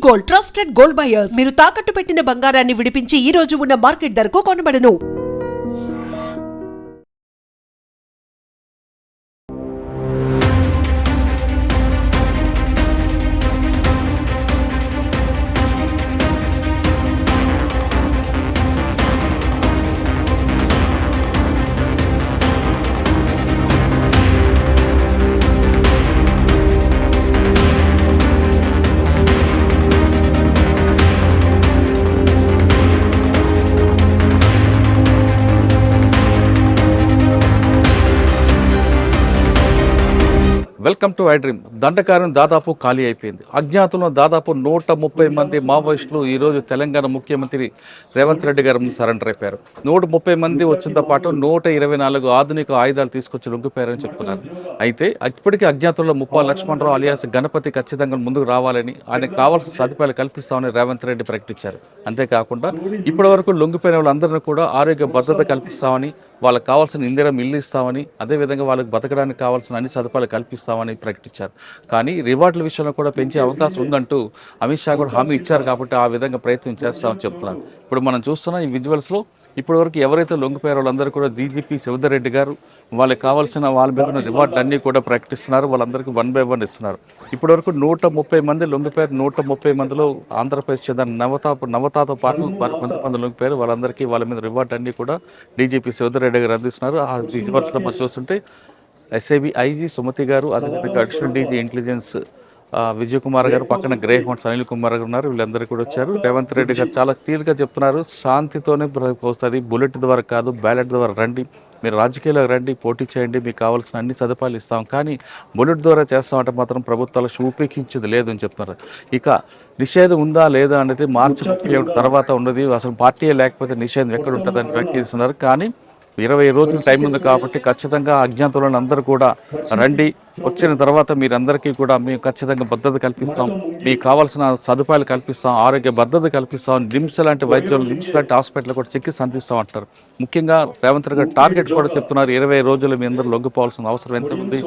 Gold trusted gold buyers మీరు తాకట్టు పెట్టిన బంగారాన్ని విడిపించి ఈ రోజు ఉన్న మార్కెట్ ధరకు కొనబడను. Welcome to I dream. దండకార్యం దాదాపు ఖాళీ అయిపోయింది. అజ్ఞాతంలో దాదాపు 130 మంది మావోయిస్టులు ఈరోజు తెలంగాణ ముఖ్యమంత్రి రేవంత్ రెడ్డి గారు సరెండర్ అయిపోయారు. 130 మంది వచ్చినతో పాటు 124 ఆధునిక ఆయుధాలు తీసుకొచ్చి లొంగిపోయారని చెప్తున్నారు. అయితే ఇప్పటికీ అజ్ఞాతంలో ముప్పాల లక్ష్మణరావు అలియాస్ గణపతి ఖచ్చితంగా ముందుకు రావాలని, ఆయనకు కావాల్సిన సదుపాయాలు కల్పిస్తామని రేవంత్ రెడ్డి ప్రకటించారు. అంతేకాకుండా ఇప్పటి వరకు లొంగిపోయిన వాళ్ళందరినీ కూడా ఆరోగ్య భద్రత కల్పిస్తామని, వాళ్ళకి కావాల్సిన ఇందిరం ఇల్లు ఇస్తామని, అదేవిధంగా వాళ్ళకి బతకడానికి కావాల్సిన అన్ని సదుపాయాలు కల్పిస్తామని ప్రకటించారు. కానీ రివార్డుల విషయంలో కూడా పెంచే అవకాశం ఉందంటూ అమిత్ షా కూడా హామీ ఇచ్చారు. కాబట్టి ఆ విధంగా ప్రయత్నం చేస్తామని చెప్తున్నారు. ఇప్పుడు మనం చూస్తున్న ఈ విజువల్స్లో ఇప్పటివరకు ఎవరైతే లొంగిపోయారో వాళ్ళందరూ కూడా డీజీపీ శివధర్ రెడ్డి గారు వాళ్ళకి కావాల్సిన వాళ్ళ మీద ఉన్న రివార్డులు అన్నీ కూడా ప్రకటిస్తున్నారు. వాళ్ళందరికీ 1 by 1 ఇస్తున్నారు. ఇప్పటివరకు 130 మంది లొంగిపోయారు. 130 మందిలో ఆంధ్రప్రదేశ్ చెందిన నవతాతో పాటు కొంతమంది లొంగిపోయారు. వాళ్ళందరికీ వాళ్ళ మీద రివార్డు అన్నీ కూడా డీజీపీ శివధర్ రెడ్డి గారు అందిస్తున్నారు. ఆ విజువల్స్లో మనం చూస్తుంటే ఎస్ఐబి ఐజీ సుమతి గారు, అదేవిధంగా additional DG intelligence Vijay Kumar గారు, పక్కన గ్రే హౌండ్స్ అనిల్ కుమార్ గారు ఉన్నారు. వీళ్ళందరూ కూడా వచ్చారు. రేవంత్ రెడ్డి గారు చాలా క్లియర్గా చెప్తున్నారు, శాంతితోనే వస్తుంది, బుల్లెట్ ద్వారా కాదు, బ్యాలెట్ ద్వారా రండి, మీరు రాజకీయాలకు రండి, పోటీ చేయండి, మీకు కావాల్సిన అన్ని సదుపాయాలు ఇస్తాం, కానీ బుల్లెట్ ద్వారా చేస్తామంటే మాత్రం ప్రభుత్వాలు ఉపేక్షించేది లేదు అని చెప్తున్నారు. ఇక నిషేధం ఉందా లేదా అనేది మార్చి 31 తర్వాత ఉన్నది. అసలు పార్టీ లేకపోతే నిషేధం ఎక్కడ ఉంటుందని వ్యాఖ్యానిస్తున్నారు. కానీ 20 రోజులు టైం ఉంది కాబట్టి ఖచ్చితంగా అజ్ఞాతులను అందరూ కూడా రండి, వచ్చిన తర్వాత మీరందరికీ కూడా మేము ఖచ్చితంగా భద్రత కల్పిస్తాం, మీకు కావాల్సిన సదుపాయాలు కల్పిస్తాం, ఆరోగ్య భద్రత కల్పిస్తాం, నిమ్స్ లాంటి వైద్యులు, నిమ్స్ లాంటి హాస్పిటల్ కూడా చికిత్స అందిస్తాం అంటారు. ముఖ్యంగా రేవంత్ రెడ్డి గారు టార్గెట్ కూడా చెప్తున్నారు, 20 రోజులు మీ అందరూ లొంగిపోవాల్సిన అవసరం ఎంత ఉంది,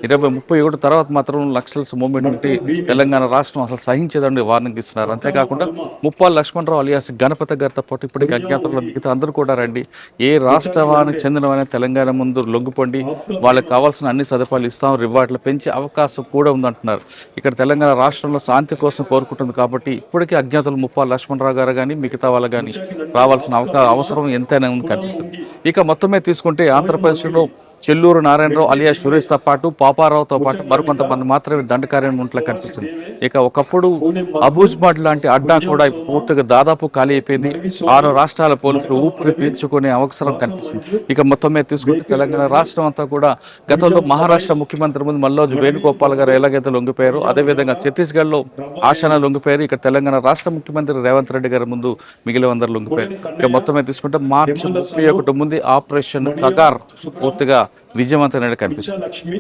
31 తర్వాత మాత్రం నక్సల్స్ మూవ్మెంట్ ఉంటే తెలంగాణ రాష్ట్రం అసలు సహించేదండి వార్నింగ్ ఇస్తున్నారు. అంతేకాకుండా ముప్పాల లక్ష్మణరావు అలియాస్ గణపతి గారితో పాటు ఇప్పటికీ అజ్ఞాతంలో మిగతా అందరూ కూడా రండి, ఏ రాష్ట్రానికి చెందినవైనా తెలంగాణ ముందు లొంగిపోండి, వాళ్ళకి కావాల్సిన అన్ని సదుపాయాలు ఇస్తాం, రివార్డులు పెంచే అవకాశం కూడా ఉందంటున్నారు. ఇక్కడ తెలంగాణ రాష్ట్రంలో శాంతి కోసం కోరుకుంటుంది కాబట్టి ఇప్పటికీ అజ్ఞాతులు ముప్పాల లక్ష్మణరావు గారు కానీ మిగతా వాళ్ళు కానీ రావాల్సిన అవసరం ఎంతైనా ఉంది కనిపిస్తుంది. ఇక మొత్తమే తీసుకుంటే ఆంధ్రప్రదేశ్లో చెల్లూరు నారాయణరావు అలియాస్ సురేష్తో పాటు పాపారావుతో పాటు మరికొంతమంది మాత్రమే దండకార్యం ఉంట్లో కనిపిస్తుంది. ఇక ఒకప్పుడు అబూజ్మాడ్ లాంటి అడ్డా కూడా పూర్తిగా దాదాపు ఖాళీ అయిపోయింది. 6 రాష్ట్రాల పోలీసులు ఊపిరి పీల్చుకునే అవసరం కనిపిస్తుంది. ఇక మొత్తమే తీసుకుంటే తెలంగాణ రాష్ట్రం అంతా కూడా గతంలో మహారాష్ట్ర ముఖ్యమంత్రి ముందు మల్లోజు వేణుగోపాల్ గారు ఎలాగైతే లొంగిపోయారు, అదేవిధంగా ఛత్తీస్గఢ్లో ఆశాన లొంగిపోయారు. ఇక్కడ తెలంగాణ రాష్ట్ర ముఖ్యమంత్రి రేవంత్ రెడ్డి గారి ముందు మిగిలిన అందరూ లొంగిపోయారు. ఇక మొత్తమే తీసుకుంటే మార్చి 31 ముందు ఆపరేషన్ కగార్ పూర్తిగా విజయవంతమైన కనిపిస్తుంది.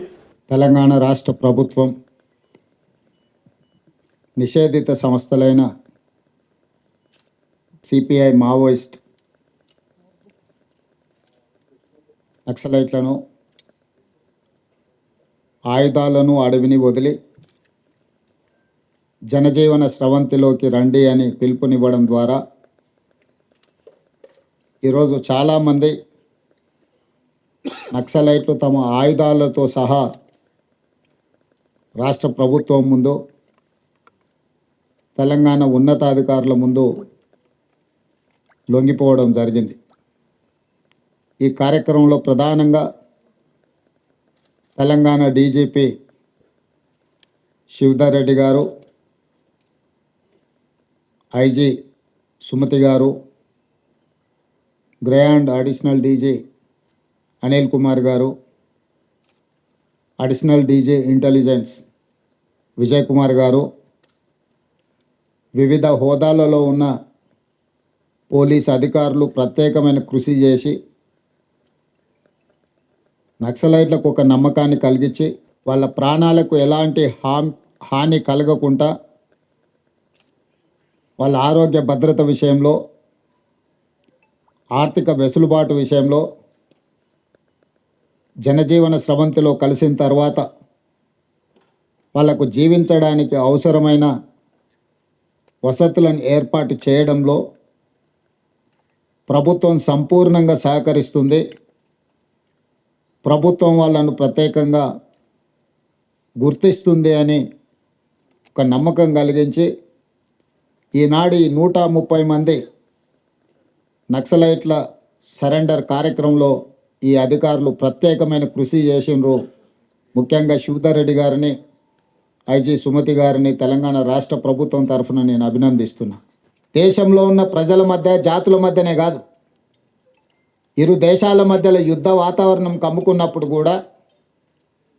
తెలంగాణ రాష్ట్ర ప్రభుత్వం నిషేధిత సంస్థలైన సిపిఐ, మావోయిస్ట్, నక్సలైట్లను, ఆయుధాలను అడవిని వదిలి జనజీవన స్రవంతిలోకి రండి అని పిలుపునివ్వడం ద్వారా ఈరోజు చాలామంది నక్సలైట్లు తమ ఆయుధాలతో సహా రాష్ట్ర ప్రభుత్వం ముందు, తెలంగాణ ఉన్నతాధికారుల ముందు లొంగిపోవడం జరిగింది. ఈ కార్యక్రమంలో ప్రధానంగా తెలంగాణ డీజీపీ శివధర్ రెడ్డి గారు, ఐజీ సుమతి గారు, grey and additional DG Anil Kumar గారు, additional DG intelligence Vijay Kumar గారు, వివిధ హోదాలలో ఉన్న పోలీస్ అధికారులు ప్రత్యేకమైన కృషి చేసి నక్సలైట్లకు ఒక నమ్మకాన్ని కలిగించి వాళ్ళ ప్రాణాలకు ఎలాంటి హాని కలగకుండా వాళ్ళ ఆరోగ్య భద్రత విషయంలో, ఆర్థిక వెసులుబాటు విషయంలో, జనజీవన స్రవంతిలో కలిసిన తర్వాత వాళ్ళకు జీవించడానికి అవసరమైన వసతులను ఏర్పాటు చేయడంలో ప్రభుత్వం సంపూర్ణంగా సహకరిస్తుంది. ప్రభుత్వం వాళ్ళను ప్రత్యేకంగా గుర్తిస్తుంది అని ఒక నమ్మకం కలిగించి ఈనాడు ఈ 130 మంది నక్సలైట్ల సరెండర్ కార్యక్రమంలో ఈ అధికారులు ప్రత్యేకమైన కృషి చేసిండ్రు. ముఖ్యంగా శివధర్ రెడ్డి గారిని, ఐజీ సుమతి గారిని తెలంగాణ రాష్ట్ర ప్రభుత్వం తరఫున నేను అభినందిస్తున్నా. దేశంలో ఉన్న ప్రజల మధ్య, జాతుల మధ్యనే కాదు, ఇరు దేశాల మధ్యలో యుద్ధ వాతావరణం కమ్ముకున్నప్పుడు కూడా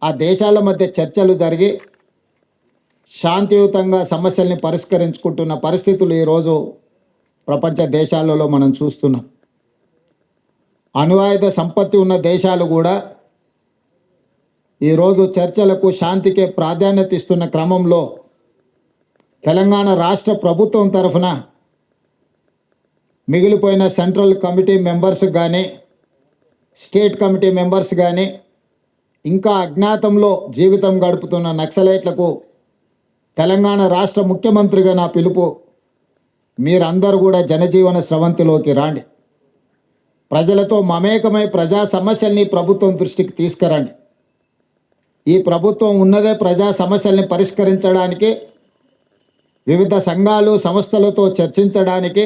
ఆ దేశాల మధ్య చర్చలు జరిగి శాంతియుతంగా సమస్యల్ని పరిష్కరించుకుంటున్న పరిస్థితులు ఈరోజు ప్రపంచ దేశాలలో మనం చూస్తున్నాం. అణ్వాయుధ సంపత్తి ఉన్న దేశాలు కూడా ఈరోజు చర్చలకు, శాంతికే ప్రాధాన్యత ఇస్తున్న క్రమంలో తెలంగాణ రాష్ట్ర ప్రభుత్వం తరఫున మిగిలిపోయిన సెంట్రల్ కమిటీ మెంబర్స్ కానీ, స్టేట్ కమిటీ మెంబర్స్ కానీ, ఇంకా అజ్ఞాతంలో జీవితం గడుపుతున్న నక్సలైట్లకు తెలంగాణ రాష్ట్ర ముఖ్యమంత్రిగా నా పిలుపు, మీరందరూ కూడా జనజీవన స్రవంతిలోకి రాండి. ప్రజలతో మమేకమై ప్రజా సమస్యల్ని ప్రభుత్వం దృష్టికి తీసుకురండి. ఈ ప్రభుత్వం ఉన్నదే ప్రజా సమస్యల్ని పరిష్కరించడానికి, వివిధ సంఘాలు, సంస్థలతో చర్చించడానికి,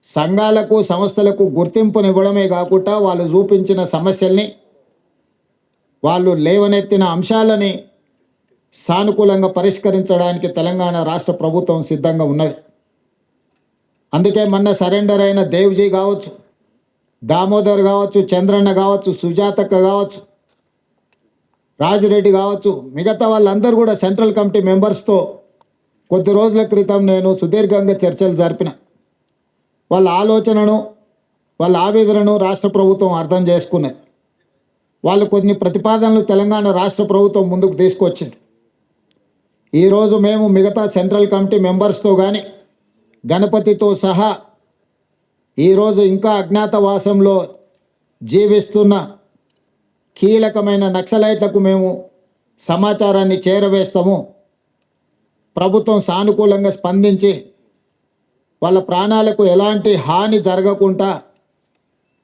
సంఘాలకు, సంస్థలకు గుర్తింపునివ్వడమే కాకుండా వాళ్ళు చూపించిన సమస్యల్ని, వాళ్ళు లేవనెత్తిన అంశాలని సానుకూలంగా పరిష్కరించడానికి తెలంగాణ రాష్ట్ర ప్రభుత్వం సిద్ధంగా ఉన్నది. అందుకే మొన్న సరెండర్ అయిన దేవ్జీ కావచ్చు, దామోదర్ కావచ్చు, చంద్రన్న కావచ్చు, సుజాతక్క కావచ్చు, రాజిరెడ్డి కావచ్చు, మిగతా వాళ్ళందరూ కూడా సెంట్రల్ కమిటీ మెంబర్స్తో కొద్ది రోజుల క్రితం నేను సుదీర్ఘంగా చర్చలు జరిపిన. వాళ్ళ ఆలోచనను, వాళ్ళ ఆవేదనను రాష్ట్ర ప్రభుత్వం అర్థం చేసుకున్నది. వాళ్ళు కొన్ని ప్రతిపాదనలు తెలంగాణ రాష్ట్ర ప్రభుత్వం ముందుకు తీసుకొచ్చింది. ఈరోజు మేము మిగతా సెంట్రల్ కమిటీ మెంబర్స్తో కానీ, గణపతితో సహా ఈరోజు ఇంకా అజ్ఞాతవాసంలో జీవిస్తున్న కీలకమైన నక్సలైట్లకు మేము సమాచారాన్ని చేరవేస్తాము. ప్రభుత్వం సానుకూలంగా స్పందించి వాళ్ళ ప్రాణాలకు ఎలాంటి హాని జరగకుండా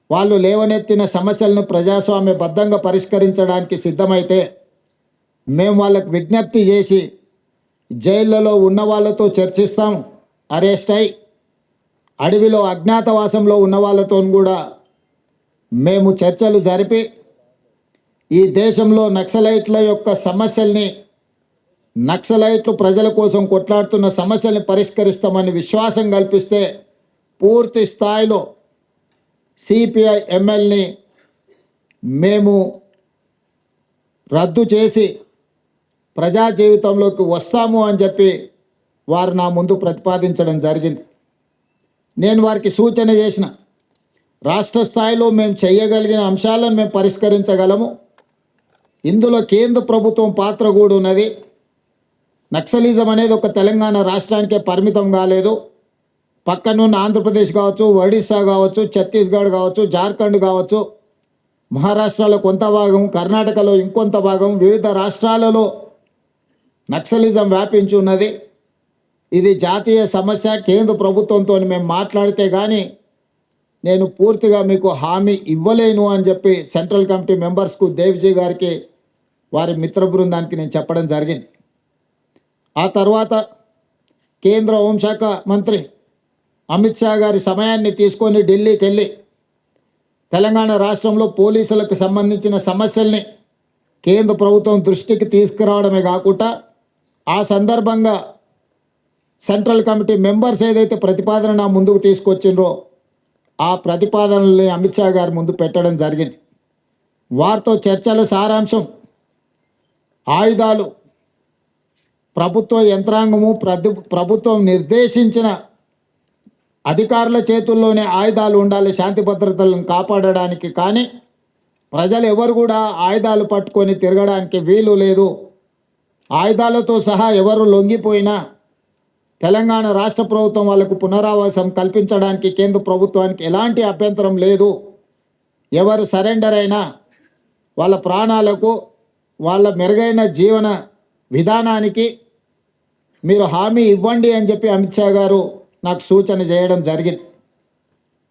వాళ్ళు లేవనెత్తిన సమస్యలను ప్రజాస్వామ్యబద్ధంగా పరిష్కరించడానికి సిద్ధమైతే మేము వాళ్ళకు విజ్ఞప్తి చేసి జైళ్ళలో ఉన్న వాళ్ళతో చర్చిస్తాం. అరెస్ట్ అయి అడవిలో అజ్ఞాతవాసంలో ఉన్న వాళ్ళతో కూడా మేము చర్చలు జరిపి ఈ దేశంలో నక్సలైట్ల యొక్క సమస్యల్ని, నక్సలైట్లు ప్రజల కోసం కొట్లాడుతున్న సమస్యల్ని పరిష్కరిస్తామని విశ్వాసం కల్పిస్తే పూర్తి స్థాయిలో సిపిఐ ఎమ్మెల్యేని మేము రద్దు చేసి ప్రజా జీవితంలోకి వస్తాము అని చెప్పి వారు నా ముందు ప్రతిపాదించడం జరిగింది. నేను వారికి సూచన చేసిన, రాష్ట్ర స్థాయిలో మేము చేయగలిగిన అంశాలను మేము పరిష్కరించగలము. ఇందులో కేంద్ర ప్రభుత్వం పాత్ర కూడా ఉన్నది. నక్సలిజం అనేది ఒక తెలంగాణ రాష్ట్రానికే పరిమితం కాలేదు. పక్కనున్న ఆంధ్రప్రదేశ్ కావచ్చు, ఒడిస్సా కావచ్చు, ఛత్తీస్గఢ్ కావచ్చు, జార్ఖండ్ కావచ్చు, మహారాష్ట్రలో కొంత భాగం, కర్ణాటకలో ఇంకొంత భాగం, వివిధ రాష్ట్రాలలో నక్సలిజం వ్యాపించి ఉన్నది. ఇది జాతీయ సమస్య. కేంద్ర ప్రభుత్వంతో మేము మాట్లాడితే కానీ నేను పూర్తిగా మీకు హామీ ఇవ్వలేను అని చెప్పి సెంట్రల్ కమిటీ మెంబర్స్కు, దేవ్జీ గారికి, వారి మిత్ర బృందానికి నేను చెప్పడం జరిగింది. ఆ తర్వాత కేంద్ర హోంశాఖ మంత్రి అమిత్ షా గారి సమయాన్ని తీసుకొని ఢిల్లీకి వెళ్ళి తెలంగాణ రాష్ట్రంలో పోలీసులకు సంబంధించిన సమస్యల్ని కేంద్ర ప్రభుత్వం దృష్టికి తీసుకురావడమే కాకుండా ఆ సందర్భంగా సెంట్రల్ కమిటీ మెంబర్స్ ఏదైతే ప్రతిపాదన నా ముందుకు తీసుకొచ్చిండ్రో ఆ ప్రతిపాదనల్ని అమిత్ షా గారి ముందు పెట్టడం జరిగింది. వారితో చర్చల సారాంశం, ఆయుధాలు ప్రభుత్వ యంత్రాంగము, ప్రభుత్వం నిర్దేశించిన అధికారుల చేతుల్లోనే ఆయుధాలు ఉండాలి శాంతి భద్రతలను కాపాడడానికి. కానీ ప్రజలు ఎవరు కూడా ఆయుధాలు పట్టుకొని తిరగడానికి వీలు లేదు. ఆయుధాలతో సహా ఎవరు లొంగిపోయినా తెలంగాణ రాష్ట్ర ప్రభుత్వం వాళ్ళకు పునరావాసం కల్పించడానికి కేంద్ర ప్రభుత్వానికి ఎలాంటి అభ్యంతరం లేదు. ఎవరు సరెండర్ అయినా వాళ్ళ ప్రాణాలకు, వాళ్ళ మెరుగైన జీవన విధానానికి మీరు హామీ ఇవ్వండి అని చెప్పి అమిత్ షా గారు నాకు సూచన చేయడం జరిగింది.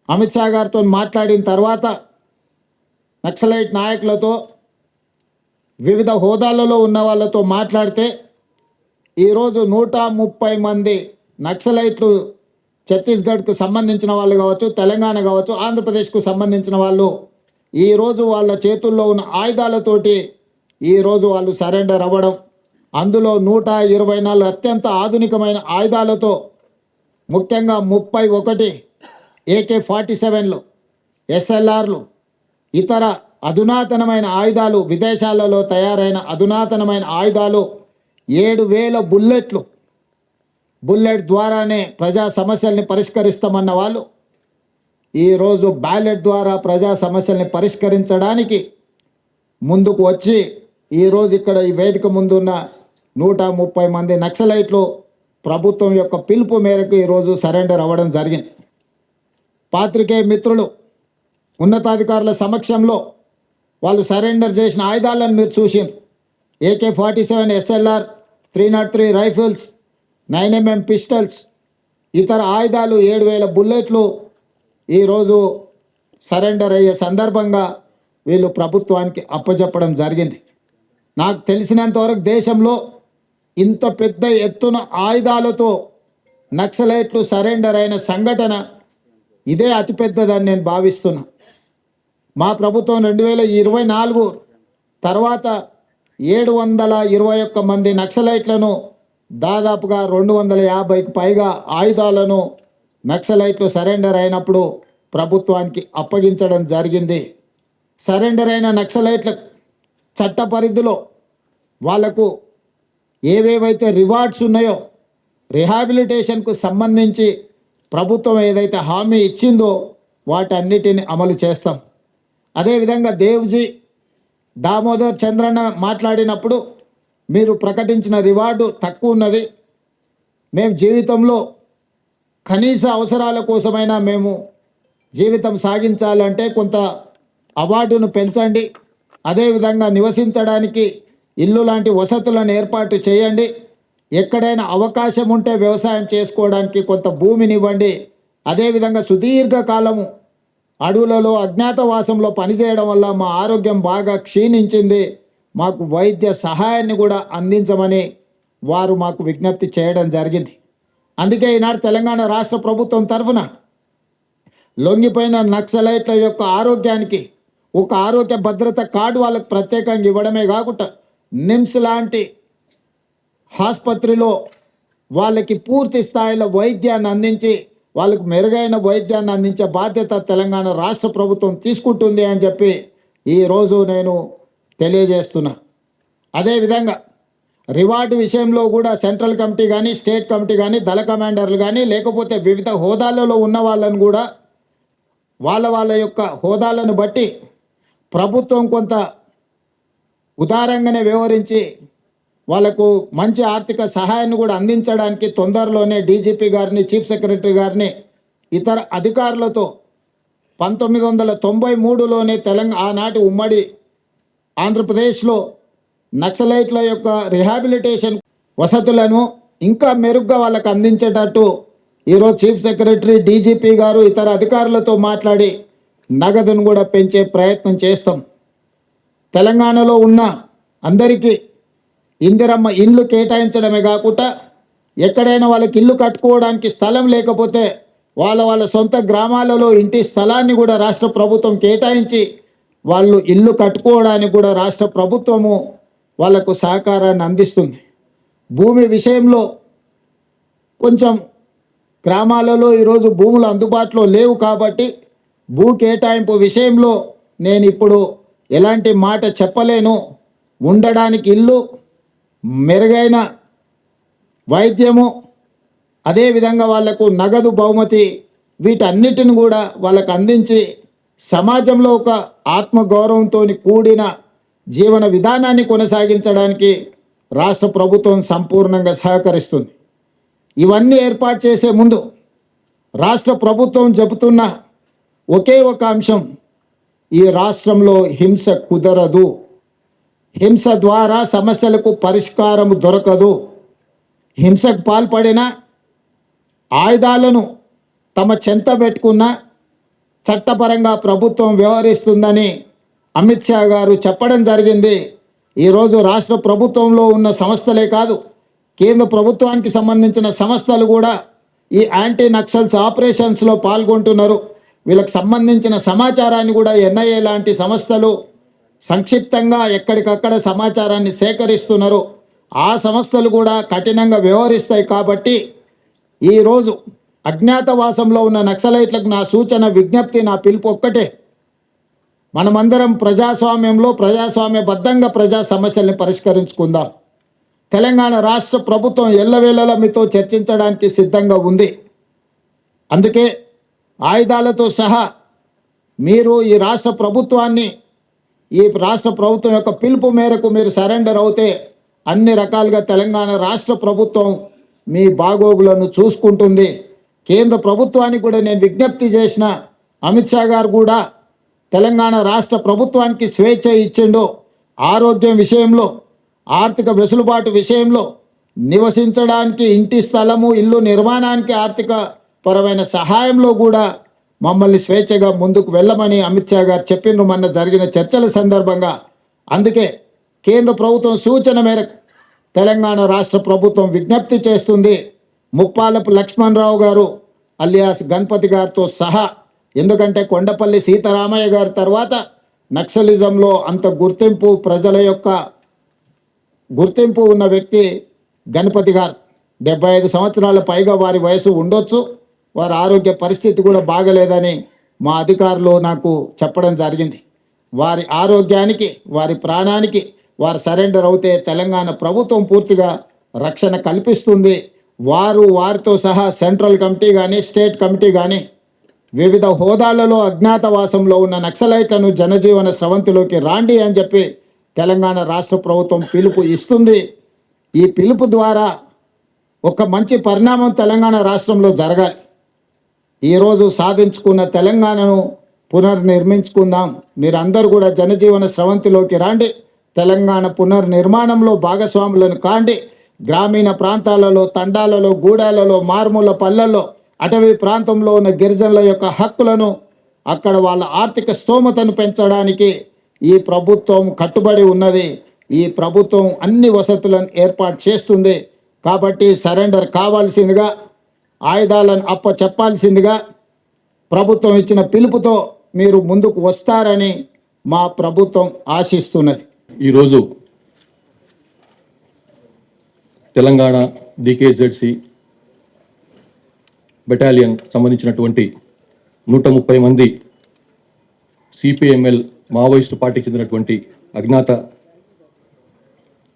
అమిత్ షా గారితో మాట్లాడిన తర్వాత నక్సలైట్ నాయకులతో వివిధ హోదాలలో ఉన్న వాళ్ళతో మాట్లాడితే ఈరోజు 130 మంది నక్సలైట్లు ఛత్తీస్గఢ్కు సంబంధించిన వాళ్ళు కావచ్చు, తెలంగాణ కావచ్చు, ఆంధ్రప్రదేశ్కు సంబంధించిన వాళ్ళు ఈరోజు వాళ్ళ చేతుల్లో ఉన్న ఆయుధాలతోటి ఈరోజు వాళ్ళు సరెండర్ అవ్వడం, అందులో 124 అత్యంత ఆధునికమైన ఆయుధాలతో ముఖ్యంగా 31 AK-47లు, SLRలు, ఇతర అధునాతనమైన ఆయుధాలు, విదేశాలలో తయారైన అధునాతనమైన ఆయుధాలు, 7,000 బుల్లెట్లు, బుల్లెట్ ద్వారానే ప్రజా సమస్యల్ని పరిష్కరిస్తామన్న వాళ్ళు ఈరోజు బ్యాలెట్ ద్వారా ప్రజా సమస్యల్ని పరిష్కరించడానికి ముందుకు వచ్చి ఈరోజు ఇక్కడ ఈ వేదిక ముందున్న 130 మంది నక్సలైట్లు ప్రభుత్వం యొక్క పిలుపు మేరకు ఈరోజు సరెండర్ అవ్వడం జరిగింది. పాత్రికేయ మిత్రులు, ఉన్నతాధికారుల సమక్షంలో వాళ్ళు సరెండర్ చేసిన ఆయుధాలను మీరు చూసిండ్రు. AK-47 SLR, 303 rifles, 9mm pistols, ఇతర ఆయుధాలు, 7,000 బుల్లెట్లు ఈరోజు సరెండర్ అయ్యే సందర్భంగా వీళ్ళు ప్రభుత్వానికి అప్పచెప్పడం జరిగింది. నాకు తెలిసినంతవరకు దేశంలో ఇంత పెద్ద ఎత్తున ఆయుధాలతో నక్సలైట్లు సరెండర్ అయిన సంఘటన ఇదే అతిపెద్దదని నేను భావిస్తున్నా. మా ప్రభుత్వం 2024 తర్వాత 721 మంది నక్సలైట్లను, దాదాపుగా 250కి పైగా ఆయుధాలను నక్సలైట్లు సరెండర్ అయినప్పుడు ప్రభుత్వానికి అప్పగించడం జరిగింది. సరెండర్ అయిన నక్సలైట్ల చట్ట పరిధిలో వాళ్లకు ఏవేవైతే రివార్డ్స్ ఉన్నాయో, రిహాబిలిటేషన్కు సంబంధించి ప్రభుత్వం ఏదైతే హామీ ఇచ్చిందో వాటన్నిటిని అమలు చేస్తాం. అదేవిధంగా దేవ్జీ దామోదర్ చంద్రన్న మాట్లాడినప్పుడు మీరు ప్రకటించిన రివార్డు తక్కువ ఉన్నది, మేము జీవితంలో కనీస అవసరాల కోసమైనా మేము జీవితం సాగించాలంటే కొంత అవార్డును పెంచండి, అదేవిధంగా నివసించడానికి ఇల్లు లాంటి వసతులను ఏర్పాటు చేయండి, ఎక్కడైనా అవకాశం ఉంటే వ్యవసాయం చేసుకోవడానికి కొంత భూమిని ఇవ్వండి, అదేవిధంగా సుదీర్ఘకాలము అడవులలో అజ్ఞాతవాసంలో పనిచేయడం వల్ల మా ఆరోగ్యం బాగా క్షీణించింది, మాకు వైద్య సహాయాన్ని కూడా అందించమని వారు మాకు విజ్ఞప్తి చేయడం జరిగింది. అందుకే ఈనాడు తెలంగాణ రాష్ట్ర ప్రభుత్వం తరఫున లొంగిపోయిన నక్సలైట్ల యొక్క ఆరోగ్యానికి ఒక ఆరోగ్య భద్రత కార్డు వాళ్ళకు ప్రత్యేకంగా ఇవ్వడమే కాకుండా నిమ్స్ లాంటి ఆసుపత్రిలో వాళ్ళకి పూర్తి స్థాయిలో వైద్యాన్ని అందించి వాళ్ళకు మెరుగైన వైద్యాన్ని అందించే బాధ్యత తెలంగాణ రాష్ట్ర ప్రభుత్వం తీసుకుంటుంది అని చెప్పి ఈరోజు నేను తెలియజేస్తున్నా. అదేవిధంగా రివార్డు విషయంలో కూడా సెంట్రల్ కమిటీ కానీ, స్టేట్ కమిటీ కానీ, దళ కమాండర్లు కానీ, లేకపోతే వివిధ హోదాలలో ఉన్న వాళ్ళను కూడా వాళ్ళ యొక్క హోదాలను బట్టి ప్రభుత్వం కొంత ఉదారంగానే వ్యవహరించి వాళ్ళకు మంచి ఆర్థిక సహాయాన్ని కూడా అందించడానికి తొందరలోనే డీజీపీ గారిని, చీఫ్ సెక్రటరీ గారిని, ఇతర అధికారులతో 1993లోనే ఆనాటి ఉమ్మడి ఆంధ్రప్రదేశ్లో నక్సలైట్ల యొక్క రిహాబిలిటేషన్ వసతులను ఇంకా మెరుగ్గా వాళ్ళకు అందించేటట్టు ఈరోజు చీఫ్ సెక్రటరీ, డీజీపీ గారు ఇతర అధికారులతో మాట్లాడి నగదును కూడా పెంచే ప్రయత్నం చేస్తాం. తెలంగాణలో ఉన్న అందరికీ ఇందిరమ్మ ఇండ్లు కేటాయించడమే కాకుండా ఎక్కడైనా వాళ్ళకి ఇల్లు కట్టుకోవడానికి స్థలం లేకపోతే వాళ్ళ సొంత గ్రామాలలో ఇంటి స్థలాన్ని కూడా రాష్ట్ర ప్రభుత్వం కేటాయించి వాళ్ళు ఇల్లు కట్టుకోవడానికి కూడా రాష్ట్ర ప్రభుత్వము వాళ్లకు సహకారాన్ని అందిస్తుంది. భూమి విషయంలో కొంచెం గ్రామాలలో ఈరోజు భూములు అందుబాటులో లేవు కాబట్టి భూ కేటాయింపు విషయంలో నేను ఇప్పుడు ఎలాంటి మాట చెప్పలేను. ఉండడానికి ఇల్లు, మెరుగైన వైద్యము, అదేవిధంగా వాళ్లకు నగదు బహుమతి, వీటన్నిటిని కూడా వాళ్ళకు అందించి సమాజంలో ఒక ఆత్మగౌరవంతో కూడిన జీవన విధానాన్ని కొనసాగించడానికి రాష్ట్ర ప్రభుత్వం సంపూర్ణంగా సహకరిస్తుంది. ఇవన్నీ ఏర్పాటు చేసే ముందు రాష్ట్ర ప్రభుత్వం చెబుతున్న ఒకే ఒక అంశం, ఈ రాష్ట్రంలో హింస కుదరదు, హింస ద్వారా సమస్యలకు పరిష్కారం దొరకదు. హింసకు పాల్పడిన, ఆయుధాలను తమ చెంత పెట్టుకున్న చట్టపరంగా ప్రభుత్వం వ్యవహరిస్తుందని అమిత్ షా గారు చెప్పడం జరిగింది. ఈరోజు రాష్ట్ర ప్రభుత్వంలో ఉన్న సంస్థలే కాదు, కేంద్ర ప్రభుత్వానికి సంబంధించిన సంస్థలు కూడా ఈ యాంటీ నక్సల్స్ ఆపరేషన్స్లో పాల్గొంటున్నారు. వీళ్ళకి సంబంధించిన సమాచారాన్ని కూడా ఎన్ఐఏ లాంటి సంస్థలు సంక్షిప్తంగా ఎక్కడికక్కడ సమాచారాన్ని సేకరిస్తున్నారు. ఆ సంస్థలు కూడా కఠినంగా వ్యవహరిస్తాయి. కాబట్టి ఈరోజు అజ్ఞాతవాసంలో ఉన్న నక్సలైట్లకు నా సూచన, విజ్ఞప్తి, నా పిలుపు ఒక్కటే: మనమందరం ప్రజాస్వామ్యంలో ప్రజాస్వామ్యబద్ధంగా ప్రజా సమస్యల్ని పరిష్కరించుకుందాం. తెలంగాణ రాష్ట్ర ప్రభుత్వం ఎల్లవేళలా మీతో చర్చించడానికి సిద్ధంగా ఉంది. అందుకే ఆయుధాలతో సహా మీరు ఈ రాష్ట్ర ప్రభుత్వం యొక్క పిలుపు మేరకు మీరు సరెండర్ అవుతే అన్ని రకాలుగా తెలంగాణ రాష్ట్ర ప్రభుత్వం మీ బాగోగులను చూసుకుంటుంది. కేంద్ర ప్రభుత్వానికి కూడా నేను విజ్ఞప్తి చేసిన, అమిత్ షా గారు కూడా తెలంగాణ రాష్ట్ర ప్రభుత్వానికి స్వేచ్ఛ ఇచ్చిండు. ఆరోగ్యం విషయంలో, ఆర్థిక వెసులుబాటు విషయంలో, నివసించడానికి ఇంటి స్థలము, ఇల్లు నిర్మాణానికి ఆర్థిక పరమైన సహాయంలో కూడా మమ్మల్ని స్వేచ్ఛగా ముందుకు వెళ్ళమని అమిత్ షా గారు చెప్పిండ్రు మొన్న జరిగిన చర్చల సందర్భంగా. అందుకే కేంద్ర ప్రభుత్వం సూచన మేరకు తెలంగాణ రాష్ట్ర ప్రభుత్వం విజ్ఞప్తి చేస్తుంది. ముప్పాలపు లక్ష్మణరావు గారు అలియాస్ గణపతి గారితో సహా, ఎందుకంటే కొండపల్లి సీతారామయ్య గారి తర్వాత నక్సలిజంలో అంత ప్రజల యొక్క గుర్తింపు ఉన్న వ్యక్తి గణపతి గారు. 75 సంవత్సరాల పైగా వారి వయసు ఉండొచ్చు. వారి ఆరోగ్య పరిస్థితి కూడా బాగలేదని మా అధికారులు నాకు చెప్పడం జరిగింది. వారి ఆరోగ్యానికి, వారి ప్రాణానికి వారు సరెండర్ అవుతే తెలంగాణ ప్రభుత్వం పూర్తిగా రక్షణ కల్పిస్తుంది. వారితో సహా సెంట్రల్ కమిటీ కానీ, స్టేట్ కమిటీ కానీ వివిధ హోదాలలో అజ్ఞాతవాసంలో ఉన్న నక్సలైట్లను జనజీవన స్రవంతిలోకి రాండి అని చెప్పి తెలంగాణ రాష్ట్ర ప్రభుత్వం పిలుపు ఇస్తుంది. ఈ పిలుపు ద్వారా ఒక మంచి పరిణామం తెలంగాణ రాష్ట్రంలో జరగాలి. ఈరోజు సాధించుకున్న తెలంగాణను పునర్నిర్మించుకుందాం. మీరందరూ కూడా జనజీవన స్రవంతిలోకి రాండి. తెలంగాణ పునర్నిర్మాణంలో భాగస్వాములను కాండి. గ్రామీణ ప్రాంతాలలో, తండాలలో, గూడాలలో, మారుమూల పల్లెల్లో, అటవీ ప్రాంతంలో ఉన్న గిరిజనుల యొక్క హక్కులను, అక్కడ వాళ్ళ ఆర్థిక స్తోమతను పెంచడానికి ఈ ప్రభుత్వం కట్టుబడి ఉన్నది. ఈ ప్రభుత్వం అన్ని వసతులను ఏర్పాటు చేస్తుంది. కాబట్టి సరెండర్ కావాల్సిందిగా, ఆయుధాలను చెప్పాల్సిందిగా ప్రభుత్వం ఇచ్చిన పిలుపుతో మీరు ముందుకు వస్తారని మా ప్రభుత్వం ఆశిస్తున్నది. ఈరోజు తెలంగాణ DKZC బెటాలియన్ సంబంధించినటువంటి 130 మంది CPML మావోయిస్టు పార్టీకి చెందినటువంటి అజ్ఞాత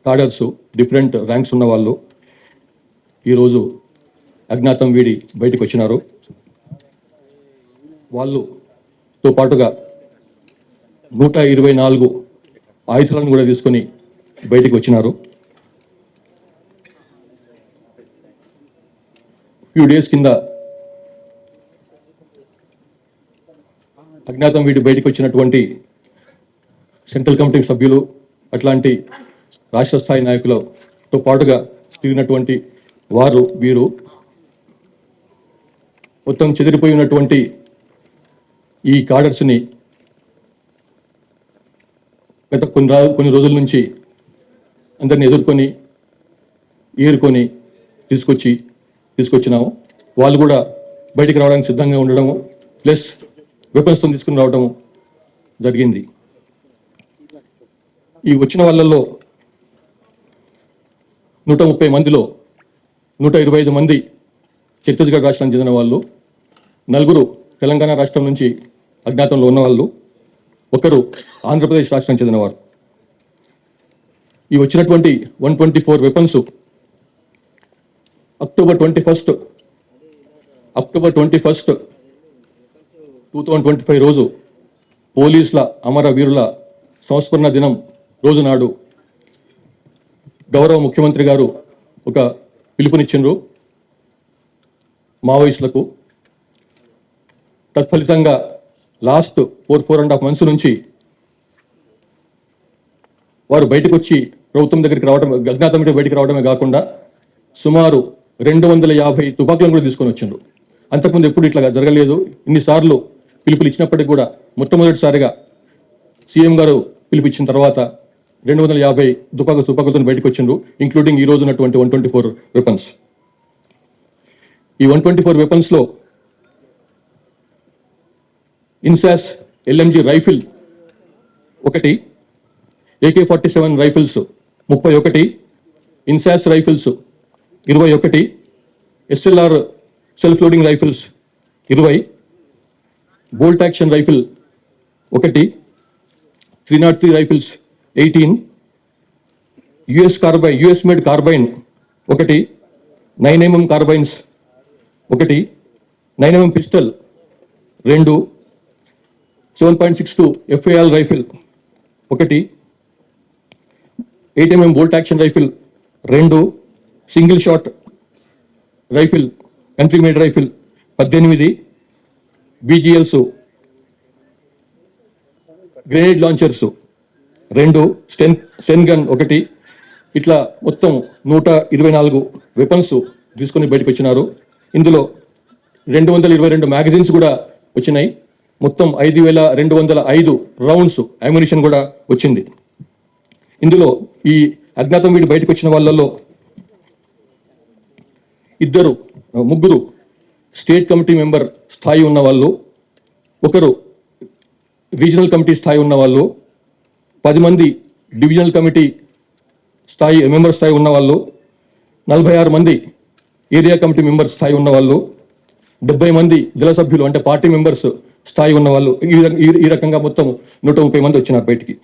కాడర్సు, డిఫరెంట్ ర్యాంక్స్ ఉన్న వాళ్ళు ఈరోజు అజ్ఞాతం వీడి బయటకు వచ్చినారు. వాళ్ళతో పాటుగా 124 ఆయుధాలను కూడా తీసుకొని బయటకు వచ్చినారు. ఫ్యూ డేస్ కింద అజ్ఞాతం వీడి బయటకు వచ్చినటువంటి సెంట్రల్ కమిటీ సభ్యులు, అట్లాంటి రాష్ట్ర స్థాయి నాయకులతో పాటుగా తిరిగినటువంటి వీరు మొత్తం చెదిరిపోయి ఉన్నటువంటి ఈ కాడర్స్ని గత కొన్ని రోజుల నుంచి అందరిని ఏరుకొని తీసుకొచ్చినాము. వాళ్ళు కూడా బయటికి రావడానికి సిద్ధంగా ఉండడము, ప్లస్ వెపన్స్తో తీసుకుని రావడము జరిగింది. ఈ వచ్చిన వాళ్ళల్లో 130 మందిలో 125 మంది ఛత్తీస్గఢ్ రాష్ట్రానికి చెందిన వాళ్ళు, 4 తెలంగాణ రాష్ట్రం నుంచి అజ్ఞాతంలో ఉన్నవాళ్ళు, 1 ఆంధ్రప్రదేశ్ రాష్ట్రానికి చెందినవారు. ఈ వచ్చినటువంటి 124 వెపన్స్ అక్టోబర్ 21, 2025 రోజు పోలీసుల అమరవీరుల సంస్మరణ దినం రోజు నాడు గౌరవ ముఖ్యమంత్రి గారు ఒక పిలుపునిచ్చిండ్రు మావోయిస్టులకు. తత్ఫలితంగా లాస్ట్ 4.5 months నుంచి వారు బయటకు వచ్చి ప్రభుత్వం దగ్గరికి రావడం, అజ్ఞాతం బయటికి రావడమే కాకుండా సుమారు 250 తుపాకులను కూడా తీసుకొని వచ్చిండ్రు. అంతకుముందు ఎప్పుడు ఇట్లా జరగలేదు. ఇన్నిసార్లు పిలుపులు ఇచ్చినప్పటికీ కూడా మొట్టమొదటిసారిగా సీఎం గారు పిలిపించిన తర్వాత 250 తుపాకులతో బయటకు వచ్చిండ్రు, ఇంక్లూడింగ్ ఈ రోజు ఉన్నటువంటి 124 వెపన్స్. ఈ 124 వెపన్స్లో INSAS LMG rifle 1, AK-47 rifles 31, INSAS rifles 21, SLR self loading rifles 20, bolt action rifle 1, 303 rifles 18, US made carbine 1, 9mm carbines 1, 9mm pistol 2, 7.62 FAL rifle 1, 8mm bolt action rifle 2, single shot rifle country made rifle 18, BGLs, grenade launchers 2, sten gun 1, ఇట్లా మొత్తం 124 weapons తీసుకొని బయటకు వచ్చినారు. ఇందులో 222 magazines కూడా వచ్చినాయి. మొత్తం 5205 rounds ammunition కూడా వచ్చింది. ఇందులో ఈ అజ్ఞాతం వీడి బయటకు వచ్చిన వాళ్ళలో ముగ్గురు స్టేట్ కమిటీ మెంబర్ స్థాయి ఉన్న వాళ్ళు, ఒకరు రీజనల్ కమిటీ స్థాయి ఉన్న వాళ్ళు, 10 మంది డివిజనల్ కమిటీ మెంబర్ స్థాయి ఉన్న వాళ్ళు, 46 మంది ఏరియా కమిటీ మెంబర్ స్థాయి ఉన్న వాళ్ళు, 70 మంది దళ సభ్యులు అంటే పార్టీ మెంబర్స్ స్థాయి ఉన్న వాళ్ళు, ఈ రకంగా మొత్తం 130 మంది వచ్చినారు బయటికి.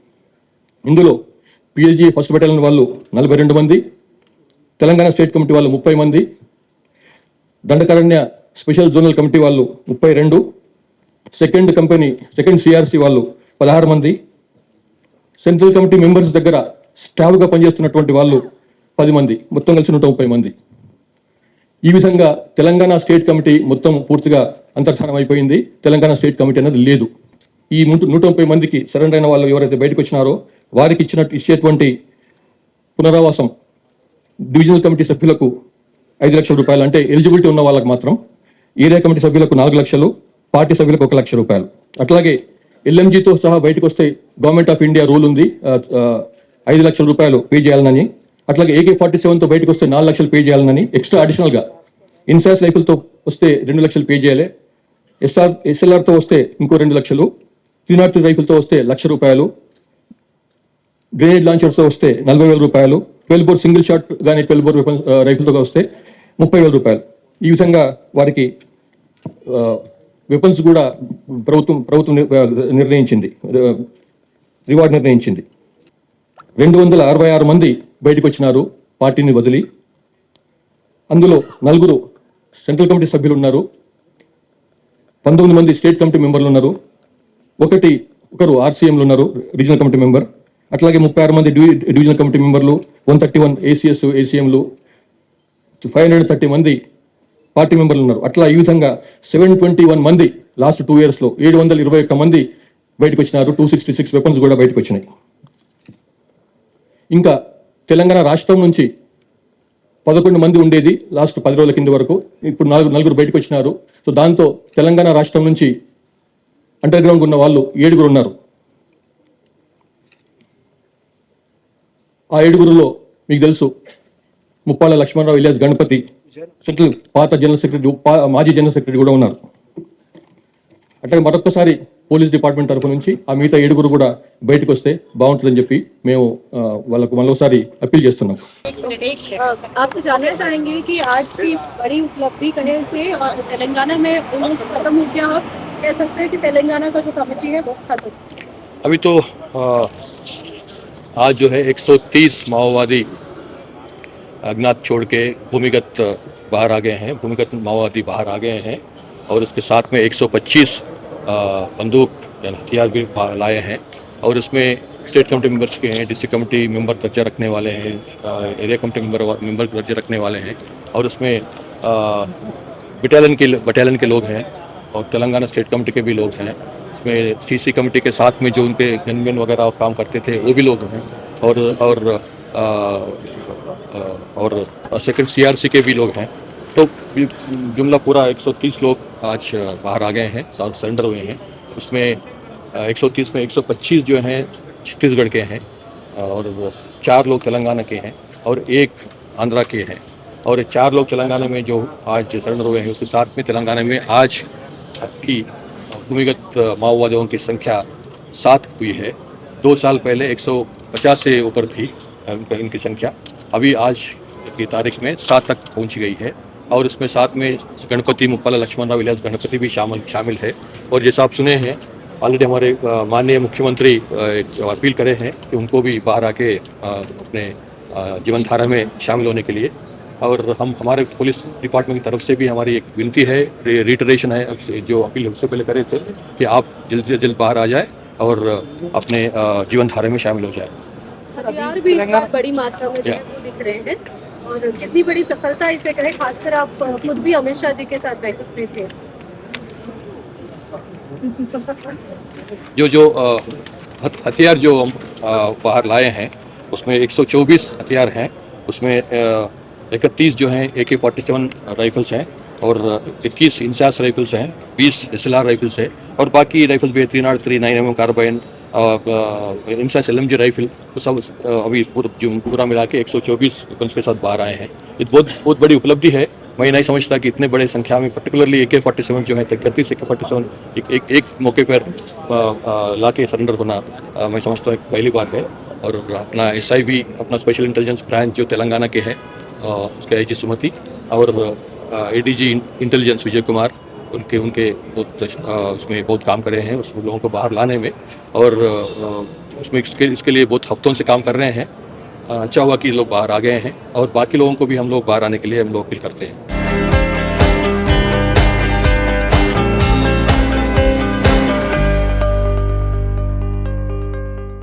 ఇందులో PLG ఫస్ట్ బెటాలియన్ వాళ్ళు 42 మంది, తెలంగాణ స్టేట్ కమిటీ వాళ్ళు 30 మంది, దండకారణ్య స్పెషల్ జోనల్ కమిటీ వాళ్ళు 32, సెకండ్ CRC వాళ్ళు 16 మంది, సెంట్రల్ కమిటీ మెంబర్స్ దగ్గర స్టాఫ్గా పనిచేస్తున్నటువంటి వాళ్ళు 10 మంది, మొత్తం కలిసి 130 మంది. ఈ విధంగా తెలంగాణ స్టేట్ కమిటీ మొత్తం పూర్తిగా అంతర్ధానం అయిపోయింది. తెలంగాణ స్టేట్ కమిటీ అనేది లేదు. ఈ 130 మందికి సరెండర్ అయిన వాళ్ళు ఎవరైతే బయటకు వచ్చినారో వారికి ఇచ్చేటువంటి పునరావాసం డివిజనల్ కమిటీ సభ్యులకు 5 లక్షల రూపాయలు, అంటే ఎలిజిబిలిటీ ఉన్న వాళ్ళకి మాత్రం. ఏరియా కమిటీ సభ్యులకు 4 లక్షలు, పార్టీ సభ్యులకు 1 లక్ష రూపాయలు. అట్లాగే LMGతో సహా బయటకు వస్తే గవర్నమెంట్ ఆఫ్ ఇండియా రూల్ ఉంది 5 లక్షల రూపాయలు పే చేయాలని. అట్లాగే AK-47తో బయటకు వస్తే 4 లక్షలు పే చేయాలని ఎక్స్ట్రా అడిషనల్గా. ఇన్సాస్ రైఫిల్తో వస్తే 2 లక్షలు పే చేయాలి, SLRతో వస్తే ఇంకో 2 లక్షలు, 303 రైఫిల్తో వస్తే 1 లక్ష రూపాయలు, గ్రెనేడ్ లాంచర్స్తో వస్తే 40,000 రూపాయలు, 12 బోర్ సింగిల్ షాట్ కానీ 12 బోర్ రైఫిల్తో వస్తే 30,000 రూపాయలు. ఈ విధంగా వారికి వెపన్స్ కూడా ప్రభుత్వం నిర్ణయించింది, రివార్డ్ నిర్ణయించింది. 266 మంది బయటకు వచ్చినారు పార్టీని వదిలి. అందులో 4 సెంట్రల్ కమిటీ సభ్యులు ఉన్నారు, 19 మంది స్టేట్ కమిటీ మెంబర్లు ఉన్నారు, ఒకరు RCMలు ఉన్నారు, రీజనల్ కమిటీ మెంబర్. అట్లాగే 36 మంది డివిజనల్ కమిటీ మెంబర్లు, 131 ACS ACMలు, 530 మంది పార్టీ మెంబర్లు ఉన్నారు. అట్లా ఈ విధంగా 721 మంది లాస్ట్ 2 yearsలో 721 మంది బయటకు వచ్చినారు. 266 వెపన్స్ కూడా బయటకు వచ్చినాయి. ఇంకా తెలంగాణ రాష్ట్రం నుంచి 11 మంది ఉండేది లాస్ట్ 10 రోజుల కింద వరకు. ఇప్పుడు నలుగురు బయటకు వచ్చినారు. సో దాంతో తెలంగాణ రాష్ట్రం నుంచి అండర్ గ్రౌండ్ ఉన్న వాళ్ళు 7 ఉన్నారు. ఆ 7లో మీకు తెలుసు ముప్పాళ్ళ లక్ష్మణరావు ఇలియాస్ గణపతి, సెంట్రల్ పాత జనరల్ సెక్రటరీ, మాజీ జనరల్ సెక్రటరీ కూడా ఉన్నారు. అట్లాగే మరొకసారి పోలీస్ డిపార్ట్మెంట్ తరఫు నుంచి ఆ మిగతా 7 కూడా బయటకు వస్తే బాగుంటుందని చెప్పి మేము వాళ్ళకు మరోసారి అప్పీల్ చేస్తున్నాం. आपसे जानना चाहेंगे कि आज की बड़ी उपलब्धि कहने से और तेलंगाना में उन्नीस खत्म हो गया, अब कह सकते हैं कि तेलंगाना का जो कमेटी है वो खत्म। अभी तो आज जो है 130 माओवादी अज्ञात छोड़ के भूमिगत बाहर आ गए हैं, भूमिगत माओवादी बाहर आ गए हैं और उसके साथ में 125 बंदूक या हथियार भी लाए हैं और उसमें स्टेट कमेटी मेंबर्स के हैं, डिस्ट्रिक्ट कमेटी मेंबर दर्जा रखने वाले हैं, एरिया कमेटी मेंबर दर्जा रखने वाले हैं और उसमें बटालियन के लोग हैं और तेलंगाना स्टेट कमेटी के भी लोग हैं. इसमें CC कमेटी के साथ में जो उनके गनमैन वगैरह काम करते थे वो भी लोग हैं और और सेकंड सीआरसी के भी लोग हैं। तो जुमला पूरा 130 लोग आज बाहर आ गए हैं, सरेंडर हुए हैं। उसमें 130 में 125 जो हैं छत्तीसगढ़ के हैं और 4 लोग तेलंगाना के हैं और 1 आंध्रा के हैं। और 4 लोग तेलंगाना में जो आज सरेंडर हुए हैं, उसके साथ में तेलंगाना में आज की भूमिगत माओवादियों की संख्या 7 हुई है। 2 साल पहले 150 से ऊपर थी इनकी संख्या, अभी आज की तारीख में 7 तक पहुंच गई है। और इसमें साथ में गणपति मुप्पाला लक्ष्मणराव विलास गणपति भी शामिल है। और जैसा आप सुने हैं, ऑलरेडी हमारे माननीय मुख्यमंत्री एक अपील करे हैं कि उनको भी बाहर आके अपने जीवन धारा में शामिल होने के लिए। और हम हमारे पुलिस डिपार्टमेंट की तरफ से भी हमारी एक विनती है, रिटरेशन है, जो अपील उससे पहले करे थे कि आप जल्द से जल्द बाहर आ जाए और अपने जीवन धारा में शामिल हो जाए। हथियार भी इस बार बड़ी मात्रा में जो है वो दिख रहे हैं, और कितनी बड़ी सफलता इसे कहे, खासकर आप खुद भी अमित शाह जी के साथ बैठक में थे। जो हथियार जो हम बाहर लाए हैं उसमें 124 हथियार हैं। उसमें 31 जो हैं AK-47 राइफल्स हैं और 21 इंसास राइफल्स हैं, 20 SLR राइफल्स है और बाकी राइफल्स भी 303 9mm carbene, INSAS LMG rifle, तो सब अभी पूरा मिला के 124 वेपन्स के साथ बाहर आए हैं। ये बहुत बड़ी उपलब्धि है। मैं नहीं समझता कि इतने बड़े संख्या में पर्टिकुलरली AK-47 जो है 31 AK-47 एक मौके पर ला के सरेंडर होना मैं समझता हूँ पहली बात है। और अपना SI भी, अपना स्पेशल इंटेलिजेंस ब्रांच जो तेलंगाना के हैं, उसके IG सुमति और ADG इंटेलिजेंस विजय कुमार, उनके बहुत उसमें बहुत काम कर रहे हैं उस लोगों को बाहर लाने में। और उसमें इसके लिए बहुत हफ्तों से काम कर रहे हैं। अच्छा हुआ कि लोग बाहर आ गए हैं और बाकी लोगों को भी हम लोग बाहर आने के लिए हम लोग अपील करते हैं।